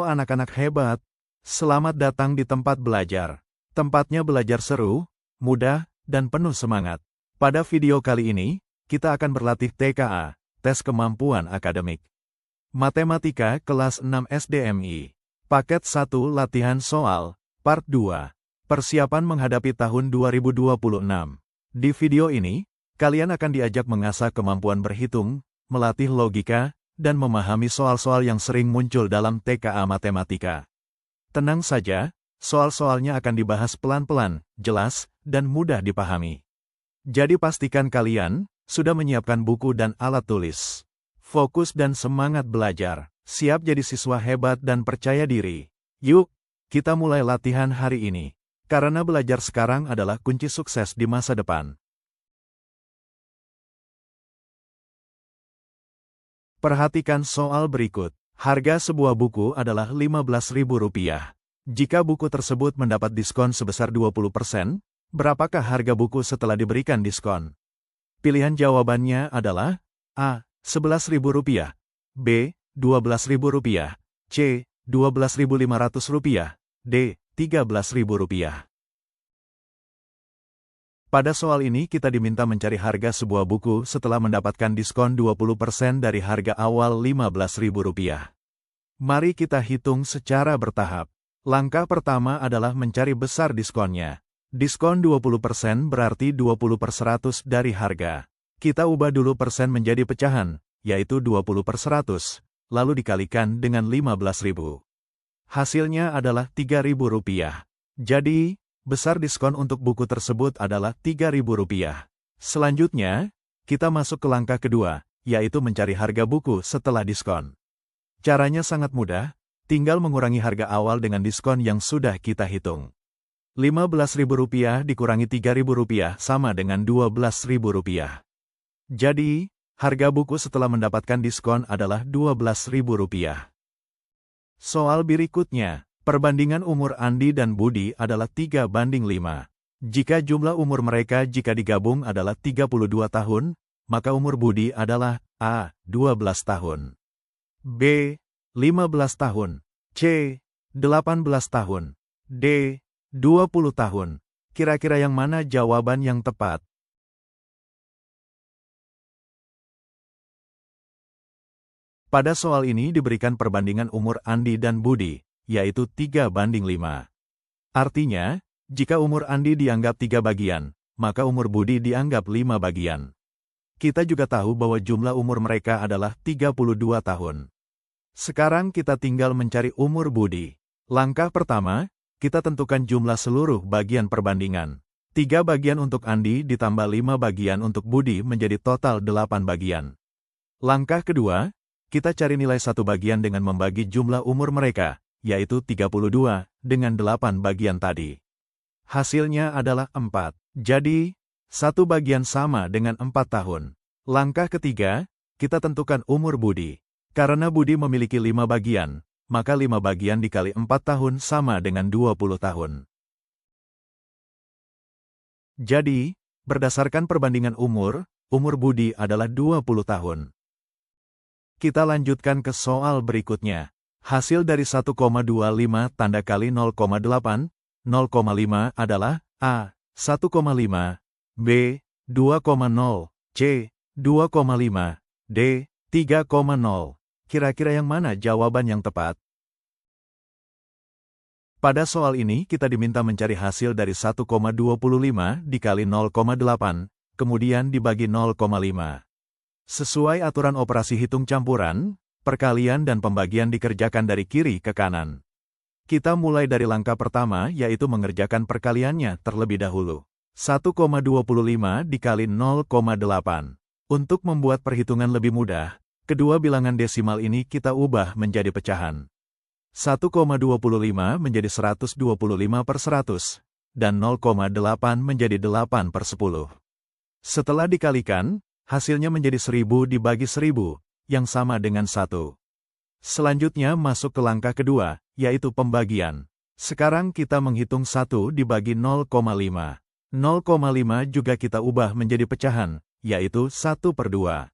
Halo anak-anak hebat, selamat datang di tempat belajar. Tempatnya belajar seru, mudah, dan penuh semangat. Pada video kali ini, kita akan berlatih TKA, tes kemampuan akademik. Matematika kelas 6 SDMI. Paket 1 latihan soal, part 2. Persiapan menghadapi tahun 2026. Di video ini, kalian akan diajak mengasah kemampuan berhitung, melatih logika, dan memahami soal-soal yang sering muncul dalam TKA Matematika. Tenang saja, soal-soalnya akan dibahas pelan-pelan, jelas, dan mudah dipahami. Jadi pastikan kalian sudah menyiapkan buku dan alat tulis. Fokus dan semangat belajar, siap jadi siswa hebat dan percaya diri. Yuk, kita mulai latihan hari ini. Karena belajar sekarang adalah kunci sukses di masa depan. Perhatikan soal berikut. Harga sebuah buku adalah Rp15.000. Jika buku tersebut mendapat diskon sebesar 20%, berapakah harga buku setelah diberikan diskon? Pilihan jawabannya adalah A. Rp11.000, B. Rp12.000, C. Rp12.500, D. Rp13.000. Pada soal ini kita diminta mencari harga sebuah buku setelah mendapatkan diskon 20% dari harga awal Rp15.000. Mari kita hitung secara bertahap. Langkah pertama adalah mencari besar diskonnya. Diskon 20% berarti 20/100 dari harga. Kita ubah dulu persen menjadi pecahan, yaitu 20/100, lalu dikalikan dengan 15.000. Hasilnya adalah Rp3.000. Jadi, besar diskon untuk buku tersebut adalah Rp3.000. Selanjutnya, kita masuk ke langkah kedua, yaitu mencari harga buku setelah diskon. Caranya sangat mudah, tinggal mengurangi harga awal dengan diskon yang sudah kita hitung. Rp15.000 dikurangi Rp3.000 sama dengan Rp12.000. Jadi, harga buku setelah mendapatkan diskon adalah Rp12.000. Soal berikutnya. Perbandingan umur Andi dan Budi adalah 3:5. Jika jumlah umur mereka jika digabung adalah 32 tahun, maka umur Budi adalah A. 12 tahun, B. 15 tahun, C. 18 tahun, D. 20 tahun. Kira-kira yang mana jawaban yang tepat? Pada soal ini diberikan perbandingan umur Andi dan Budi, yaitu 3:5. Artinya, jika umur Andi dianggap 3 bagian, maka umur Budi dianggap 5 bagian. Kita juga tahu bahwa jumlah umur mereka adalah 32 tahun. Sekarang kita tinggal mencari umur Budi. Langkah pertama, kita tentukan jumlah seluruh bagian perbandingan. 3 bagian untuk Andi ditambah 5 bagian untuk Budi menjadi total 8 bagian. Langkah kedua, kita cari nilai 1 bagian dengan membagi jumlah umur mereka, yaitu 32, dengan 8 bagian tadi. Hasilnya adalah 4. Jadi, 1 bagian sama dengan 4 tahun. Langkah ketiga, kita tentukan umur Budi. Karena Budi memiliki 5 bagian, maka 5 bagian dikali 4 tahun sama dengan 20 tahun. Jadi, berdasarkan perbandingan umur Budi adalah 20 tahun. Kita lanjutkan ke soal berikutnya. Hasil dari 1,25 tanda kali 0,8, 0,5 adalah A. 1,5, B. 2,0, C. 2,5, D. 3,0. Kira-kira yang mana jawaban yang tepat? Pada soal ini kita diminta mencari hasil dari 1,25 dikali 0,8, kemudian dibagi 0,5. Sesuai aturan operasi hitung campuran, perkalian dan pembagian dikerjakan dari kiri ke kanan. Kita mulai dari langkah pertama yaitu mengerjakan perkaliannya terlebih dahulu. 1,25 dikali 0,8. Untuk membuat perhitungan lebih mudah, kedua bilangan desimal ini kita ubah menjadi pecahan. 1,25 menjadi 125/100, dan 0,8 menjadi 8/10. Setelah dikalikan, hasilnya menjadi 1000 dibagi 1000, yang sama dengan 1. Selanjutnya masuk ke langkah kedua, yaitu pembagian. Sekarang kita menghitung 1 dibagi 0,5. 0,5 juga kita ubah menjadi pecahan, yaitu 1/2.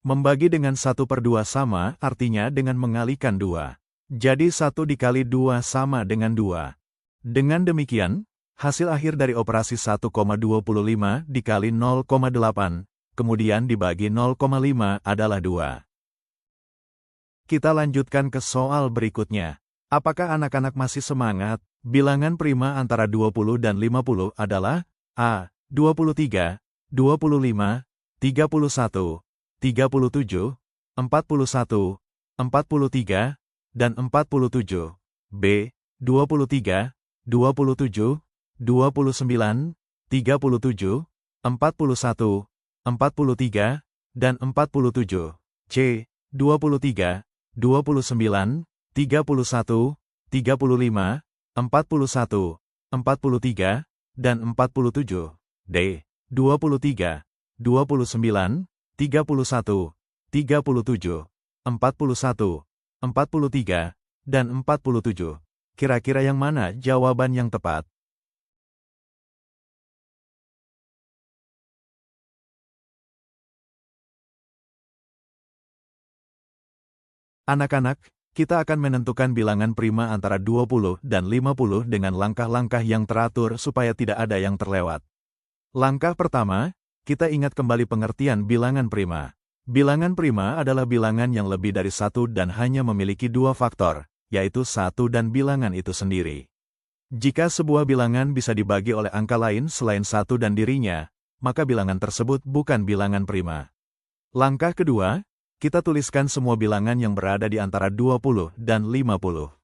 Membagi dengan 1/2 sama artinya dengan mengalikan 2. Jadi 1 dikali 2 sama dengan 2. Dengan demikian, hasil akhir dari operasi 1,25 dikali 0,8, kemudian dibagi 0,5 adalah 2. Kita lanjutkan ke soal berikutnya. Apakah anak-anak masih semangat? Bilangan prima antara 20 dan 50 adalah A. 23, 25, 31, 37, 41, 43, dan 47. B. 23, 27, 29, 37, 41, 43, dan 47. C. 23, 29, 31, 35, 41, 43, dan 47. D. 23, 29, 31, 37, 41, 43, dan 47. Kira-kira yang mana jawaban yang tepat? Anak-anak, kita akan menentukan bilangan prima antara 20 dan 50 dengan langkah-langkah yang teratur supaya tidak ada yang terlewat. Langkah pertama, kita ingat kembali pengertian bilangan prima. Bilangan prima adalah bilangan yang lebih dari 1 dan hanya memiliki 2 faktor, yaitu 1 dan bilangan itu sendiri. Jika sebuah bilangan bisa dibagi oleh angka lain selain 1 dan dirinya, maka bilangan tersebut bukan bilangan prima. Langkah kedua, kita tuliskan semua bilangan yang berada di antara 20 dan 50.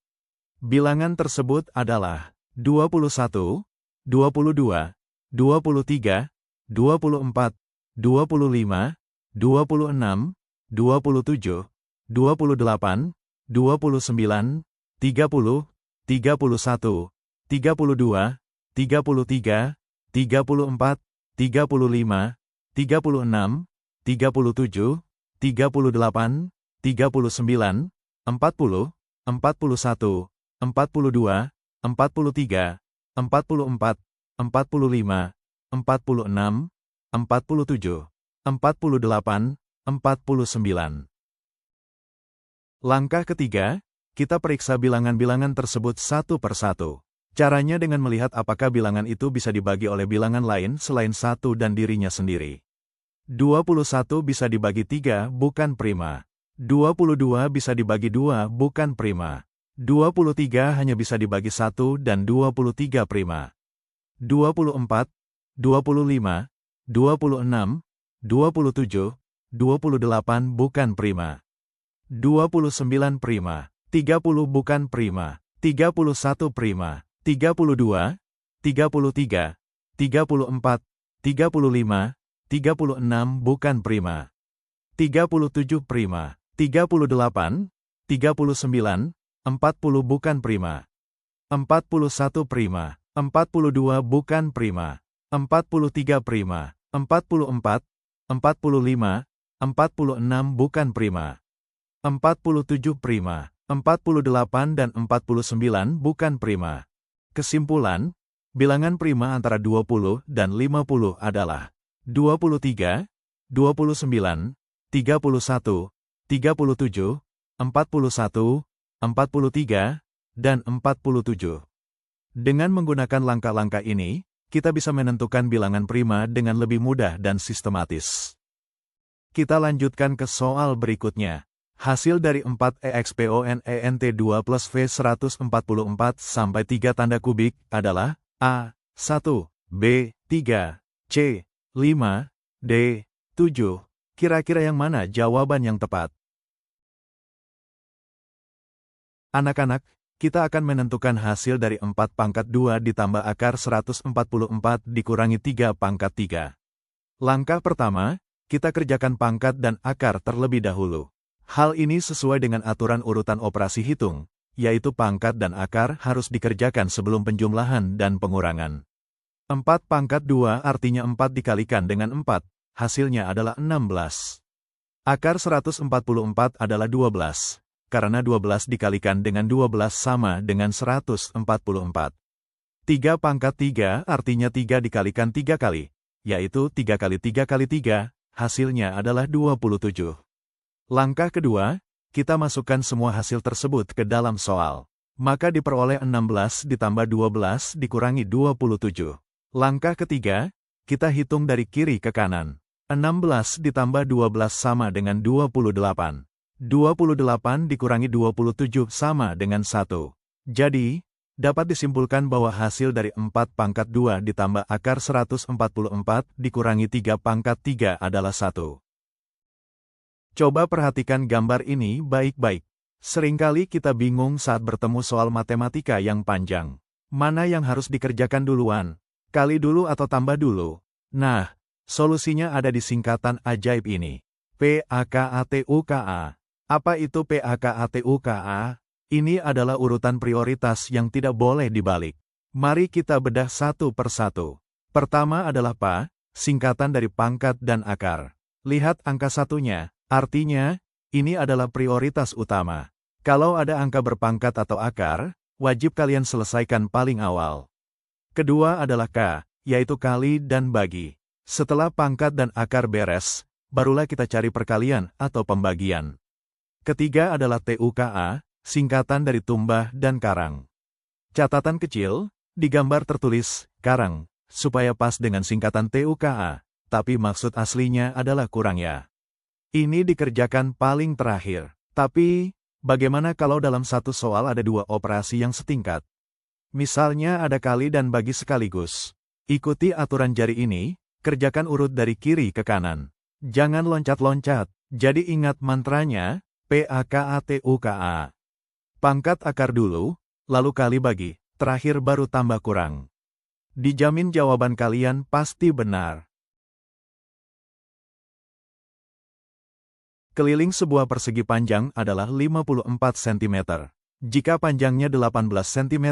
Bilangan tersebut adalah 21, 22, 23, 24, 25, 26, 27, 28, 29, 30, 31, 32, 33, 34, 35, 36, 37, 38, 39, 40, 41, 42, 43, 44, 45, 46, 47, 48, 49. Langkah ketiga, kita periksa bilangan-bilangan tersebut satu persatu. Caranya dengan melihat apakah bilangan itu bisa dibagi oleh bilangan lain selain 1 dan dirinya sendiri. 21 bisa dibagi 3 bukan prima. 22 bisa dibagi 2 bukan prima. 23 hanya bisa dibagi 1 dan 23 prima. 24, 25, 26, 27, 28 bukan prima. 29 prima. 30 bukan prima. 31 prima. 32, 33, 34, 35, 36 bukan prima. 37 prima. 38, 39, 40 bukan prima. 41 prima. 42 bukan prima. 43 prima. 44, 45, 46 bukan prima. 47 prima. 48 dan 49 bukan prima. Kesimpulan, bilangan prima antara 20 dan 50 adalah 23, 29, 31, 37, 41, 43, dan 47. Dengan menggunakan langkah-langkah ini, kita bisa menentukan bilangan prima dengan lebih mudah dan sistematis. Kita lanjutkan ke soal berikutnya. Hasil dari 4EXPONENT2 plus V144 sampai 3 tanda kubik adalah A. 1, B. 3, C. 5, D. 7. Kira-kira yang mana jawaban yang tepat? Anak-anak, kita akan menentukan hasil dari 4 pangkat 2 ditambah akar 144 dikurangi 3 pangkat 3. Langkah pertama, kita kerjakan pangkat dan akar terlebih dahulu. Hal ini sesuai dengan aturan urutan operasi hitung, yaitu pangkat dan akar harus dikerjakan sebelum penjumlahan dan pengurangan. 4 pangkat 2 artinya 4 dikalikan dengan 4, hasilnya adalah 16. Akar 144 adalah 12, karena 12 dikalikan dengan 12 sama dengan 144. 3 pangkat 3 artinya 3 dikalikan 3 kali, yaitu 3 kali 3 kali 3, hasilnya adalah 27. Langkah kedua, kita masukkan semua hasil tersebut ke dalam soal. Maka diperoleh 16 ditambah 12 dikurangi 27. Langkah ketiga, kita hitung dari kiri ke kanan. 16 ditambah 12 sama dengan 28. 28 dikurangi 27 sama dengan 1. Jadi, dapat disimpulkan bahwa hasil dari 4 pangkat 2 ditambah akar 144 dikurangi 3 pangkat 3 adalah 1. Coba perhatikan gambar ini baik-baik. Seringkali kita bingung saat bertemu soal matematika yang panjang. Mana yang harus dikerjakan duluan? Kali dulu atau tambah dulu? Nah, solusinya ada di singkatan ajaib ini. PAKATUKA. Apa itu PAKATUKA? Ini adalah urutan prioritas yang tidak boleh dibalik. Mari kita bedah satu persatu. Pertama adalah PA, singkatan dari pangkat dan akar. Lihat angka satunya, artinya, ini adalah prioritas utama. Kalau ada angka berpangkat atau akar, wajib kalian selesaikan paling awal. Kedua adalah K, yaitu kali dan bagi. Setelah pangkat dan akar beres, barulah kita cari perkalian atau pembagian. Ketiga adalah TUKA, singkatan dari tumbah dan karang. Catatan kecil, di gambar tertulis, karang, supaya pas dengan singkatan TUKA, tapi maksud aslinya adalah kurang ya. Ini dikerjakan paling terakhir. Tapi, bagaimana kalau dalam satu soal ada dua operasi yang setingkat? Misalnya ada kali dan bagi sekaligus. Ikuti aturan jari ini, kerjakan urut dari kiri ke kanan. Jangan loncat-loncat, jadi ingat mantranya, PAKATUKA. Pangkat akar dulu, lalu kali bagi, terakhir baru tambah kurang. Dijamin jawaban kalian pasti benar. Keliling sebuah persegi panjang adalah 54 cm. Jika panjangnya 18 cm,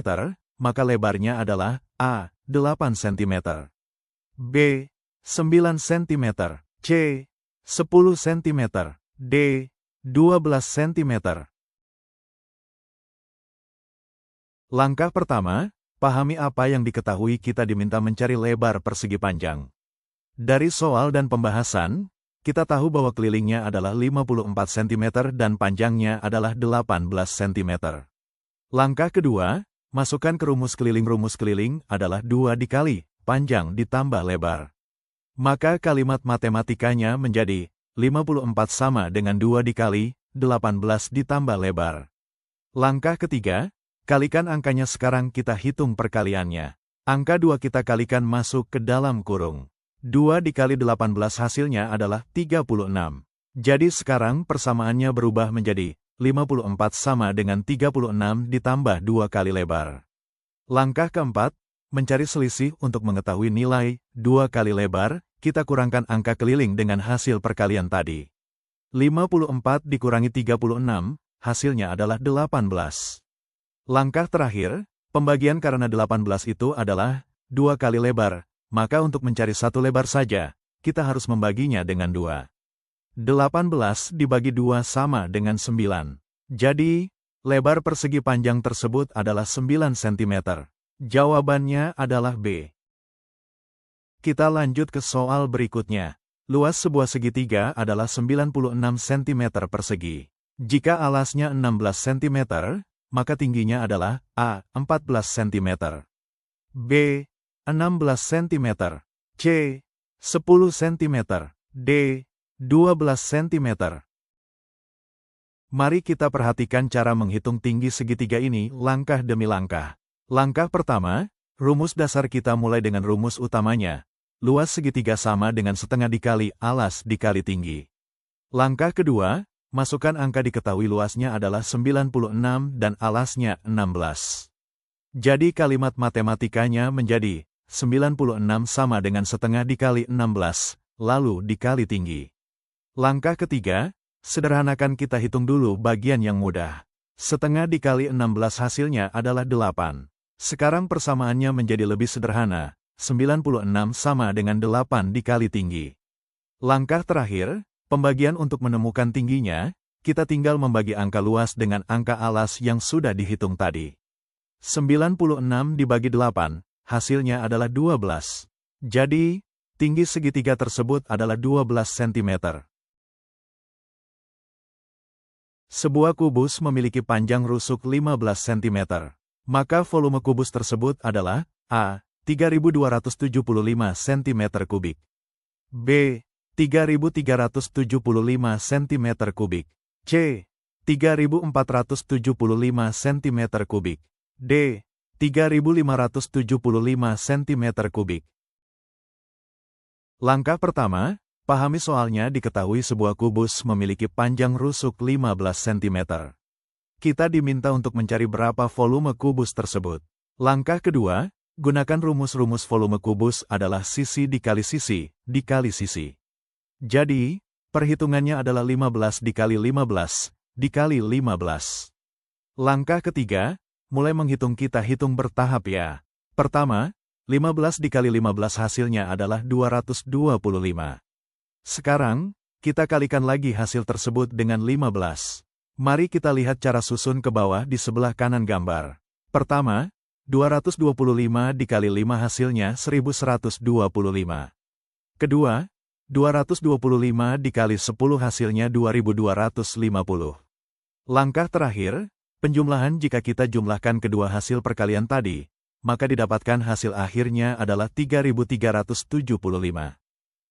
maka lebarnya adalah A. 8 cm, B. 9 cm, C. 10 cm, D. 12 cm. Langkah pertama, pahami apa yang diketahui kita diminta mencari lebar persegi panjang. Dari soal dan pembahasan, kita tahu bahwa kelilingnya adalah 54 cm dan panjangnya adalah 18 cm. Langkah kedua, masukkan ke rumus keliling. Rumus keliling adalah 2 dikali panjang ditambah lebar. Maka kalimat matematikanya menjadi 54 sama dengan 2 dikali 18 ditambah lebar. Langkah ketiga, kalikan angkanya. Sekarang kita hitung perkaliannya. Angka 2 kita kalikan masuk ke dalam kurung. 2 dikali 18 hasilnya adalah 36. Jadi sekarang persamaannya berubah menjadi 54 sama dengan 36 ditambah 2 kali lebar. Langkah keempat, mencari selisih. Untuk mengetahui nilai 2 kali lebar, kita kurangkan angka keliling dengan hasil perkalian tadi. 54 dikurangi 36, hasilnya adalah 18. Langkah terakhir, pembagian. Karena 18 itu adalah 2 kali lebar, maka untuk mencari satu lebar saja, kita harus membaginya dengan 2. 18 dibagi 2 sama dengan 9. Jadi, lebar persegi panjang tersebut adalah 9 cm. Jawabannya adalah B. Kita lanjut ke soal berikutnya. Luas sebuah segitiga adalah 96 cm persegi. Jika alasnya 16 cm, maka tingginya adalah A. 14 cm, B. 16 cm, C. 10 cm, D. 12 cm. Mari kita perhatikan cara menghitung tinggi segitiga ini langkah demi langkah. Langkah pertama, rumus dasar kita mulai dengan rumus utamanya. Luas segitiga sama dengan setengah dikali alas dikali tinggi. Langkah kedua, masukkan angka. Diketahui luasnya adalah 96 dan alasnya 16. Jadi kalimat matematikanya menjadi 96 sama dengan setengah dikali 16, lalu dikali tinggi. Langkah ketiga, sederhanakan. Kita hitung dulu bagian yang mudah. Setengah dikali 16 hasilnya adalah 8. Sekarang persamaannya menjadi lebih sederhana. 96 sama dengan 8 dikali tinggi. Langkah terakhir, pembagian. Untuk menemukan tingginya, kita tinggal membagi angka luas dengan angka alas yang sudah dihitung tadi. 96 dibagi 8, hasilnya adalah 12. Jadi, tinggi segitiga tersebut adalah 12 cm. Sebuah kubus memiliki panjang rusuk 15 cm. Maka volume kubus tersebut adalah A. 3275 cm kubik, B. 3375 cm kubik, C. 3475 cm kubik, D. 3575 cm kubik. Langkah pertama, pahami soalnya. Diketahui sebuah kubus memiliki panjang rusuk 15 cm. Kita diminta untuk mencari berapa volume kubus tersebut. Langkah kedua, gunakan rumus volume kubus adalah sisi dikali sisi, dikali sisi. Jadi, perhitungannya adalah 15 dikali 15, dikali 15. Langkah ketiga, mulai menghitung. Kita hitung bertahap ya. Pertama, 15 dikali 15 hasilnya adalah 225. Sekarang, kita kalikan lagi hasil tersebut dengan 15. Mari kita lihat cara susun ke bawah di sebelah kanan gambar. Pertama, 225 dikali 5 hasilnya 1125. Kedua, 225 dikali 10 hasilnya 2250. Langkah terakhir, penjumlahan. Jika kita jumlahkan kedua hasil perkalian tadi, maka didapatkan hasil akhirnya adalah 3375.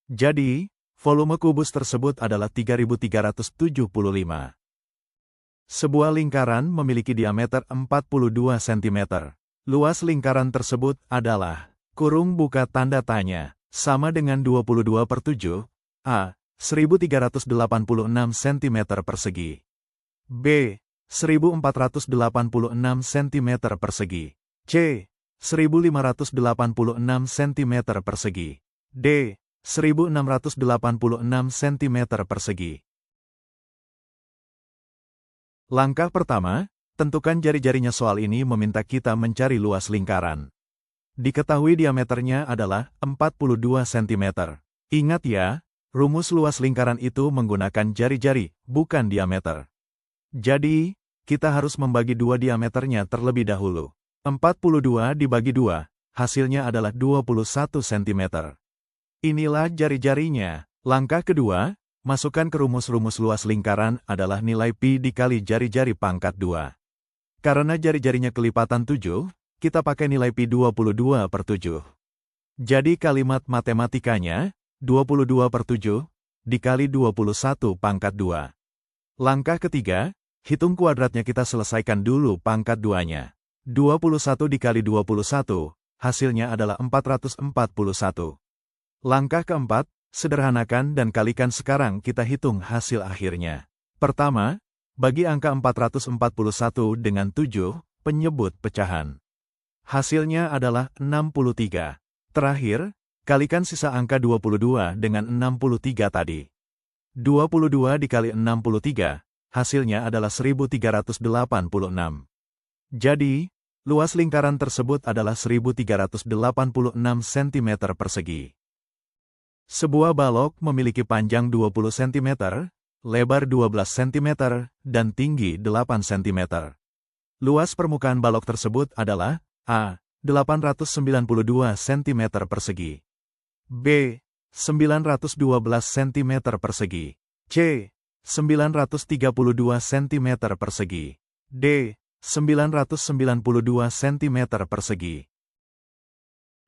Jadi, volume kubus tersebut adalah 3375. Sebuah lingkaran memiliki diameter 42 cm. Luas lingkaran tersebut adalah, kurung buka tanda tanya, sama dengan 22/7, A. 1386 cm persegi, B. 1486 cm persegi, C. 1586 cm persegi, D. 1686 cm persegi. Langkah pertama, tentukan jari-jarinya. Soal ini meminta kita mencari luas lingkaran. Diketahui diameternya adalah 42 cm. Ingat ya, rumus luas lingkaran itu menggunakan jari-jari, bukan diameter. Jadi, kita harus membagi dua diameternya terlebih dahulu. 42 dibagi 2, hasilnya adalah 21 cm. Inilah jari-jarinya. Langkah kedua, masukkan ke rumus luas lingkaran adalah nilai pi dikali jari-jari pangkat 2. Karena jari-jarinya kelipatan 7, kita pakai nilai pi 22/7. Jadi kalimat matematikanya, 22/7 dikali 21 pangkat 2. Langkah ketiga, hitung kuadratnya. Kita selesaikan dulu pangkat 2-nya. 21 dikali 21, hasilnya adalah 441. Langkah keempat, sederhanakan dan kalikan. Sekarang kita hitung hasil akhirnya. Pertama, bagi angka 441 dengan 7, penyebut pecahan. Hasilnya adalah 63. Terakhir, kalikan sisa angka 22 dengan 63 tadi. 22 dikali 63, hasilnya adalah 1386. Jadi, luas lingkaran tersebut adalah 1386 cm persegi. Sebuah balok memiliki panjang 20 cm, lebar 12 cm, dan tinggi 8 cm. Luas permukaan balok tersebut adalah A. 892 cm persegi, B. 912 cm persegi, C. 932 cm persegi, D. 992 cm persegi.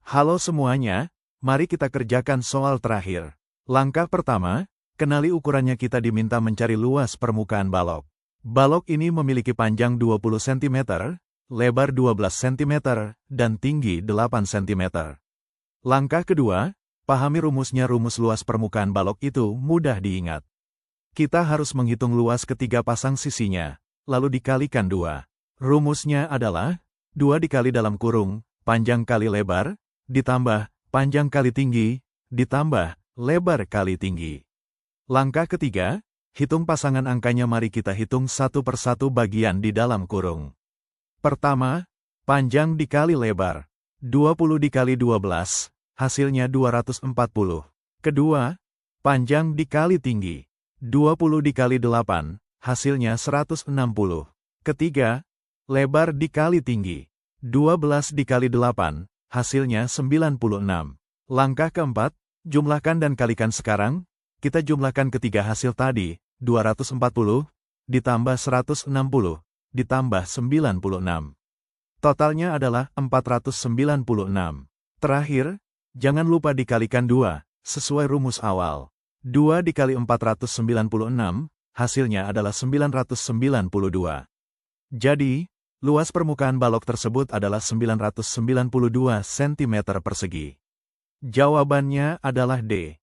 Halo semuanya, mari kita kerjakan soal terakhir. Langkah pertama, kenali ukurannya. Kita diminta mencari luas permukaan balok. Balok ini memiliki panjang 20 cm, lebar 12 cm, dan tinggi 8 cm. Langkah kedua, pahami rumusnya. Rumus luas permukaan balok itu mudah diingat. Kita harus menghitung luas ketiga pasang sisinya, lalu dikalikan 2. Rumusnya adalah 2 dikali dalam kurung, panjang kali lebar, ditambah panjang kali tinggi, ditambah lebar kali tinggi. Langkah ketiga, hitung pasangan angkanya. Mari kita hitung satu persatu bagian di dalam kurung. Pertama, panjang dikali lebar. 20 dikali 12, hasilnya 240. Kedua, panjang dikali tinggi. 20 dikali 8, hasilnya 160. Ketiga, lebar dikali tinggi. 12 dikali 8, hasilnya 96. Langkah keempat, jumlahkan dan kalikan. Sekarang, kita jumlahkan ketiga hasil tadi, 240, ditambah 160, ditambah 96. Totalnya adalah 496. Terakhir, jangan lupa dikalikan 2, sesuai rumus awal. 2 dikali 496, hasilnya adalah 992. Jadi, luas permukaan balok tersebut adalah 992 cm persegi. Jawabannya adalah D.